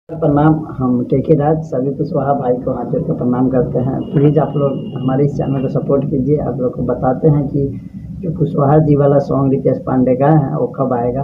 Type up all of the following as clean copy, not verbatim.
प्रणाम। हम टेकेराज सभी कुशवाहा भाई को हाथ जोड़ कर प्रणाम करते हैं। प्लीज़ आप लोग हमारे इस चैनल को सपोर्ट कीजिए। आप लोग को बताते हैं कि जो कुशवाहा जी वाला सॉन्ग रितेश पांडे का है वो कब आएगा।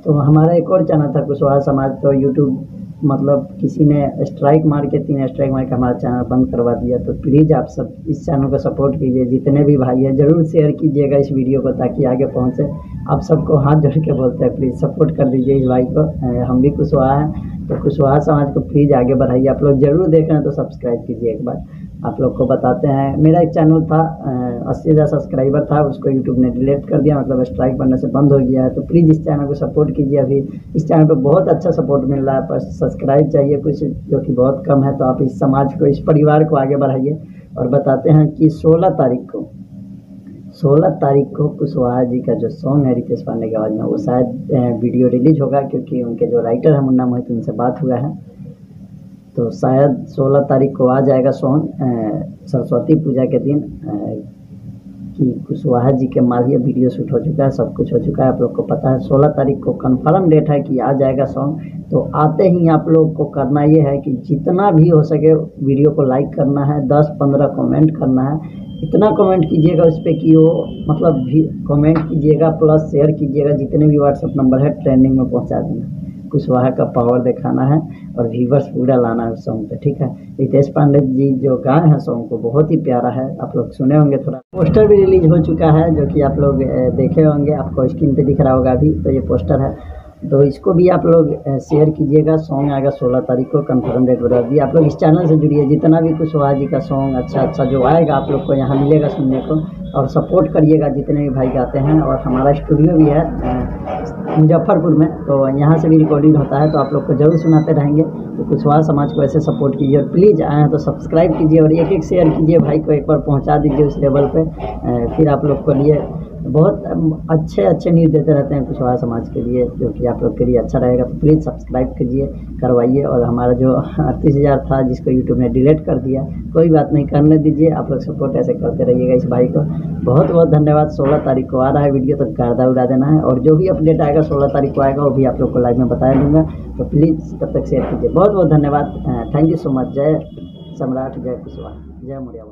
तो हमारा एक और चैनल था कुशवाहा समाज, तो यूट्यूब मतलब किसी ने स्ट्राइक मार के 3 स्ट्राइक मार के हमारा चैनल बंद करवा दिया। तो प्लीज़ आप सब इस चैनल को सपोर्ट कीजिए। जितने भी भाई हैं ज़रूर शेयर कीजिएगा इस वीडियो को ताकि आगे पहुँचे। आप सबको हाथ जोड़ के बोलते हैं प्लीज़ सपोर्ट कर दीजिए इस भाई को। हम भी कुशवाहा हैं तो कुशवाहा समाज को प्लीज़ आगे बढ़ाइए। आप लोग ज़रूर देख रहे हैं तो सब्सक्राइब कीजिए एक बार। आप लोग को बताते हैं मेरा एक चैनल था 80,000 सब्सक्राइबर था, उसको यूट्यूब ने डिलीट कर दिया, मतलब स्ट्राइक बनने से बंद हो गया है। तो प्लीज़ इस चैनल को सपोर्ट कीजिए। अभी इस चैनल पे बहुत अच्छा सपोर्ट मिल रहा है, पर सब्सक्राइब चाहिए कुछ जो कि बहुत कम है। तो आप इस समाज को, इस परिवार को आगे बढ़ाइए। और बताते हैं कि 16 तारीख को कुशवाहा जी का जो सॉन्ग है रितेश पांडे की आवाज़ में, वो शायद वीडियो रिलीज होगा, क्योंकि उनके जो राइटर हैं मुन्ना मोहित, उनसे बात हुआ है। तो शायद 16 तारीख को आ जाएगा सॉन्ग सरस्वती पूजा के दिन। कि कुशवाहा जी के माध्यम वीडियो शूट हो चुका है, सब कुछ हो चुका है, आप लोग को पता है। 16 तारीख को कंफर्म डेट है कि आ जाएगा सॉन्ग। तो आते ही आप लोग को करना ये है कि जितना भी हो सके वीडियो को लाइक करना है, 10-15 कमेंट करना है। इतना कमेंट कीजिएगा उस पर कि वो मतलब भी कमेंट कीजिएगा, प्लस शेयर कीजिएगा। जितने भी व्हाट्सअप नंबर है ट्रेंडिंग में पहुंचा देना। कुशवाहा का पावर दिखाना है और व्यूवर्स पूरा लाना है उस सॉन्ग पे, ठीक है। रितेश पांडे जी जो गाए हैं सॉन्ग को बहुत ही प्यारा है, आप लोग सुने होंगे। थोड़ा पोस्टर भी रिलीज हो चुका है जो कि आप लोग देखे होंगे, आपको स्क्रीन पे दिख रहा होगा अभी। तो ये पोस्टर है, तो इसको भी आप लोग शेयर कीजिएगा। सॉन्ग आएगा 16 तारीख को, कंफर्म डेट बता दी। आप लोग इस चैनल से जुड़िए, जितना भी कुशवाहा जी का सॉन्ग अच्छा जो आएगा आप लोग को यहाँ मिलेगा सुनने को। और सपोर्ट करिएगा जितने भी भाई गाते हैं। और हमारा स्टूडियो भी है मुजफ्फरपुर में, तो यहाँ से भी रिकॉर्डिंग होता है, तो आप लोग को जरूर सुनाते रहेंगे। तो कुशवाहा समाज को ऐसे सपोर्ट कीजिए और प्लीज़ आए हैं तो सब्सक्राइब कीजिए और एक शेयर कीजिए भाई को, एक बार पहुँचा दीजिए उस लेवल पे। फिर आप लोग को लिए बहुत अच्छे न्यूज़ देते रहते हैं कुशवाहा समाज के लिए, जो कि आप लोग के लिए अच्छा रहेगा। तो प्लीज़ सब्सक्राइब कीजिए, करवाइए। और हमारा जो 38,000 था जिसको यूट्यूब ने डिलीट कर दिया, कोई बात नहीं, करने दीजिए। आप लोग सपोर्ट ऐसे करते रहिएगा इस भाई को। बहुत बहुत धन्यवाद। 16 तारीख को आ रहा है वीडियो, तो गर्दा उड़ा देना है। और जो भी अपडेट आएगा 16 तारीख को आएगा, वो भी आप लोग को लाइव में बताया दूँगा। तो प्लीज़ तब तक शेयर कीजिए। बहुत बहुत धन्यवाद। Thank you so much. जय सम्राट, जय कुशवाहा, जय मोरिया।